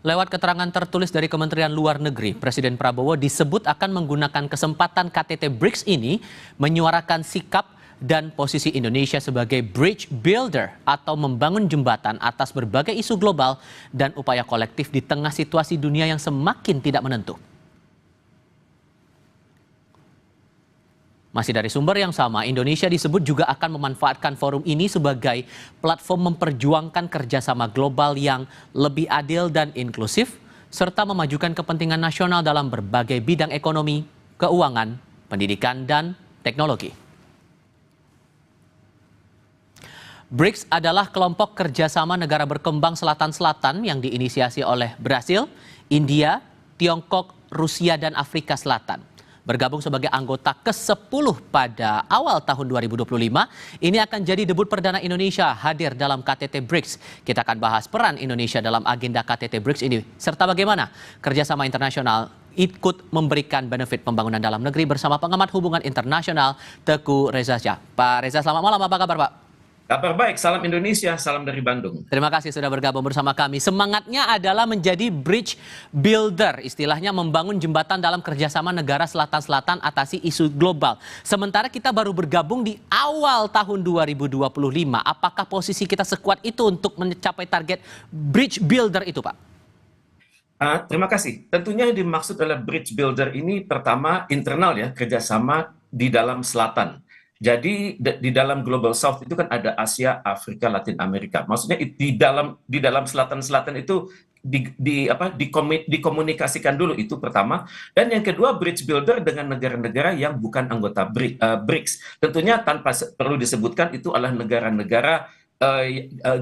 Lewat keterangan tertulis dari Kementerian Luar Negeri, Presiden Prabowo disebut akan menggunakan kesempatan KTT BRICS ini menyuarakan sikap dan posisi Indonesia sebagai bridge builder atau membangun jembatan atas berbagai isu global dan upaya kolektif di tengah situasi dunia yang semakin tidak menentu. Masih dari sumber yang sama, Indonesia disebut juga akan memanfaatkan forum ini sebagai platform memperjuangkan kerjasama global yang lebih adil dan inklusif, serta memajukan kepentingan nasional dalam berbagai bidang ekonomi, keuangan, pendidikan, dan teknologi. BRICS adalah kelompok kerjasama negara berkembang selatan-selatan yang diinisiasi oleh Brasil, India, Tiongkok, Rusia, dan Afrika Selatan. Bergabung sebagai anggota ke-10 pada awal tahun 2025, ini akan jadi debut perdana Indonesia hadir dalam KTT BRICS. Kita akan bahas peran Indonesia dalam agenda KTT BRICS ini, serta bagaimana kerjasama internasional ikut memberikan benefit pembangunan dalam negeri bersama pengamat hubungan internasional Teguh Reza Shah. Pak Reza, selamat malam, apa kabar Pak? Kabar baik, salam Indonesia, salam dari Bandung. Terima kasih sudah bergabung bersama kami. Semangatnya adalah menjadi bridge builder, istilahnya membangun jembatan dalam kerjasama negara selatan-selatan atasi isu global. Sementara kita baru bergabung di awal tahun 2025. Apakah posisi kita sekuat itu untuk mencapai target bridge builder itu, Pak? Terima kasih. Tentunya yang dimaksud oleh bridge builder ini pertama internal ya, kerjasama di dalam selatan. Jadi di dalam Global South itu kan ada Asia, Afrika, Latin Amerika. Maksudnya di dalam selatan-selatan itu dikomunikasikan dulu itu pertama. Dan yang kedua bridge builder dengan negara-negara yang bukan anggota BRICS. Tentunya tanpa perlu disebutkan itu adalah negara-negara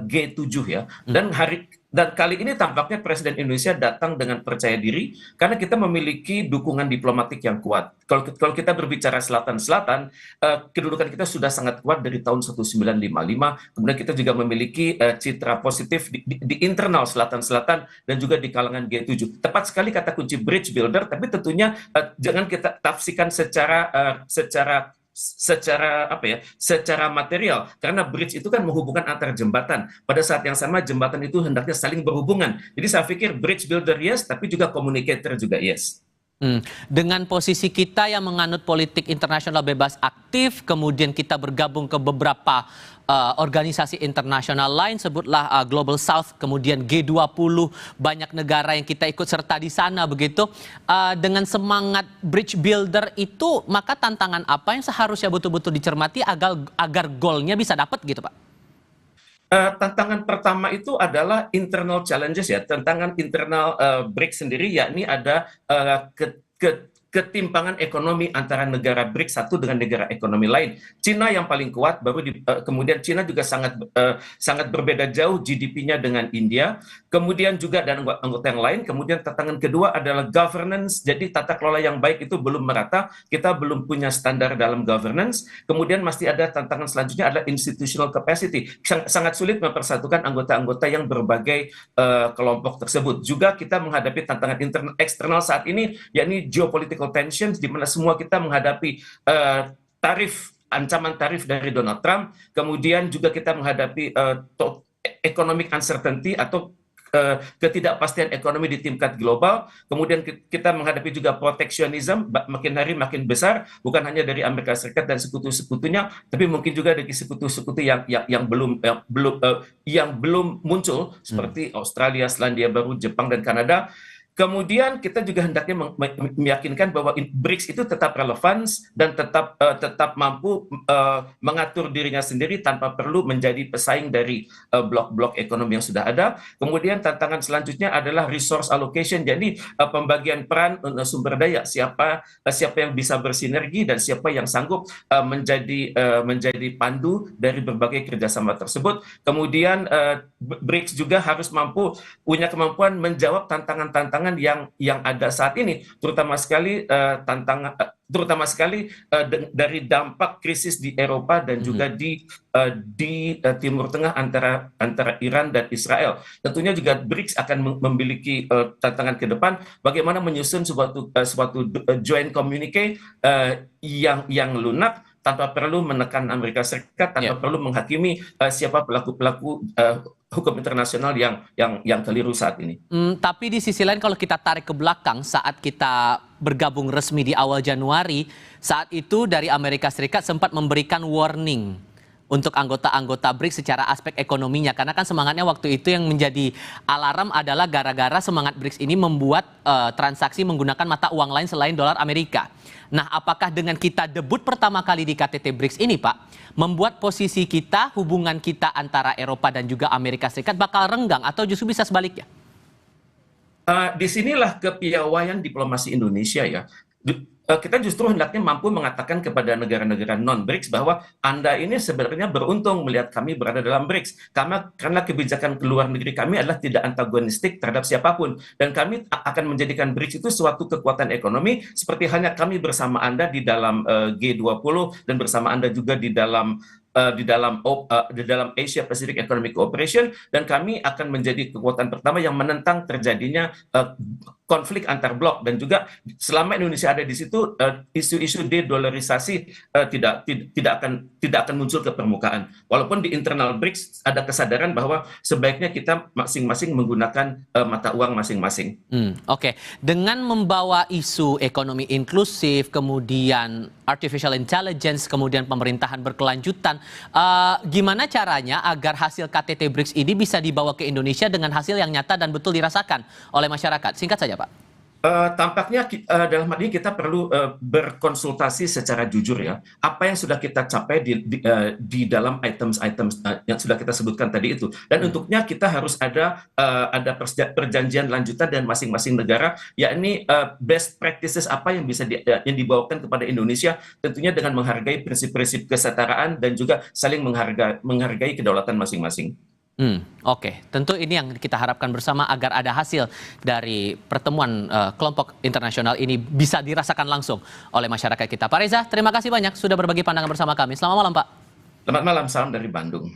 G7 ya. Dan kali ini tampaknya Presiden Indonesia datang dengan percaya diri karena kita memiliki dukungan diplomatik yang kuat. Kalau kita berbicara selatan-selatan, kedudukan kita sudah sangat kuat dari tahun 1955. Kemudian kita juga memiliki citra positif di internal selatan-selatan dan juga di kalangan G7. Tepat sekali kata kunci bridge builder, tapi tentunya jangan kita tafsirkan secara material, karena bridge itu kan menghubungkan antar jembatan. Pada saat yang sama jembatan itu hendaknya saling berhubungan. Jadi saya pikir bridge builder yes, tapi juga communicator juga yes. Dengan posisi kita yang menganut politik internasional bebas aktif, kemudian kita bergabung ke beberapa organisasi internasional lain, sebutlah Global South, kemudian G20, banyak negara yang kita ikut serta di sana begitu. Dengan semangat bridge builder itu, maka tantangan apa yang seharusnya betul-betul dicermati agar goalnya bisa dapat gitu Pak? Tantangan pertama itu adalah internal challenges ya, tantangan internal BRICS sendiri, yakni ada ketimpangan ekonomi antara negara BRICS satu dengan negara ekonomi lain. Cina yang paling kuat, kemudian Cina juga sangat berbeda jauh GDP-nya dengan India, kemudian juga dan anggota yang lain. Kemudian tantangan kedua adalah governance, jadi tata kelola yang baik itu belum merata, kita belum punya standar dalam governance. Kemudian masih ada tantangan selanjutnya adalah institutional capacity, sangat sulit mempersatukan anggota-anggota yang berbagai kelompok tersebut. Juga kita menghadapi tantangan internal eksternal saat ini, yakni geopolitical tensions, di mana semua kita menghadapi ancaman tarif dari Donald Trump, kemudian juga kita menghadapi economic uncertainty atau ketidakpastian ekonomi di tingkat global, kemudian kita menghadapi juga proteksionisme makin hari makin besar, bukan hanya dari Amerika Serikat dan sekutu-sekutunya, tapi mungkin juga dari sekutu-sekutu yang belum muncul seperti Australia, Selandia Baru, Jepang, dan Kanada. Kemudian kita juga hendaknya meyakinkan bahwa BRICS itu tetap relevan dan tetap mampu mengatur dirinya sendiri tanpa perlu menjadi pesaing dari blok-blok ekonomi yang sudah ada. Kemudian tantangan selanjutnya adalah resource allocation, jadi pembagian peran sumber daya, siapa yang bisa bersinergi dan siapa yang sanggup menjadi pandu dari berbagai kerjasama tersebut. Kemudian BRICS juga harus punya kemampuan menjawab tantangan-tantangan yang ada saat ini, terutama sekali dari dampak krisis di Eropa dan juga di Timur Tengah antara Iran dan Israel. Tentunya juga BRICS akan memiliki tantangan ke depan, bagaimana menyusun suatu joint communique yang lunak tanpa perlu menekan Amerika Serikat, tanpa perlu menghakimi siapa pelaku-pelaku hukum internasional yang keliru saat ini. Tapi di sisi lain kalau kita tarik ke belakang saat kita bergabung resmi di awal Januari, saat itu dari Amerika Serikat sempat memberikan warning untuk anggota-anggota BRICS secara aspek ekonominya. Karena kan semangatnya waktu itu yang menjadi alarm adalah gara-gara semangat BRICS ini membuat transaksi menggunakan mata uang lain selain dolar Amerika. Nah, apakah dengan kita debut pertama kali di KTT BRICS ini, Pak, membuat posisi kita, hubungan kita antara Eropa dan juga Amerika Serikat bakal renggang atau justru bisa sebaliknya? Disinilah kepiawaian diplomasi Indonesia ya. Kita justru hendaknya mampu mengatakan kepada negara-negara non-BRICS bahwa Anda ini sebenarnya beruntung melihat kami berada dalam BRICS. Karena kebijakan luar negeri kami adalah tidak antagonistik terhadap siapapun. Dan kami akan menjadikan BRICS itu suatu kekuatan ekonomi seperti hanya kami bersama Anda di dalam G20 dan bersama Anda juga di dalam Asia Pacific Economic Cooperation, dan kami akan menjadi kekuatan pertama yang menentang terjadinya konflik antar blok. Dan juga selama Indonesia ada di situ, isu-isu de-dollarisasi tidak akan muncul ke permukaan. Walaupun di internal BRICS ada kesadaran bahwa sebaiknya kita masing-masing menggunakan mata uang masing-masing. Oke. Dengan membawa isu ekonomi inklusif, kemudian artificial intelligence, kemudian pemerintahan berkelanjutan, gimana caranya agar hasil KTT BRICS ini bisa dibawa ke Indonesia dengan hasil yang nyata dan betul dirasakan oleh masyarakat? Singkat saja, Pak. Tampaknya dalam hal ini kita perlu berkonsultasi secara jujur ya. Apa yang sudah kita capai di dalam items-items yang sudah kita sebutkan tadi itu. Dan untuknya kita harus ada perjanjian lanjutan dan masing-masing negara, yakni best practices apa yang bisa yang dibawakan kepada Indonesia, tentunya dengan menghargai prinsip-prinsip kesetaraan dan juga saling menghargai kedaulatan masing-masing. Oke, tentu ini yang kita harapkan bersama agar ada hasil dari pertemuan kelompok internasional ini bisa dirasakan langsung oleh masyarakat kita. Pak Reza, terima kasih banyak sudah berbagi pandangan bersama kami. Selamat malam, Pak. Selamat malam, salam dari Bandung.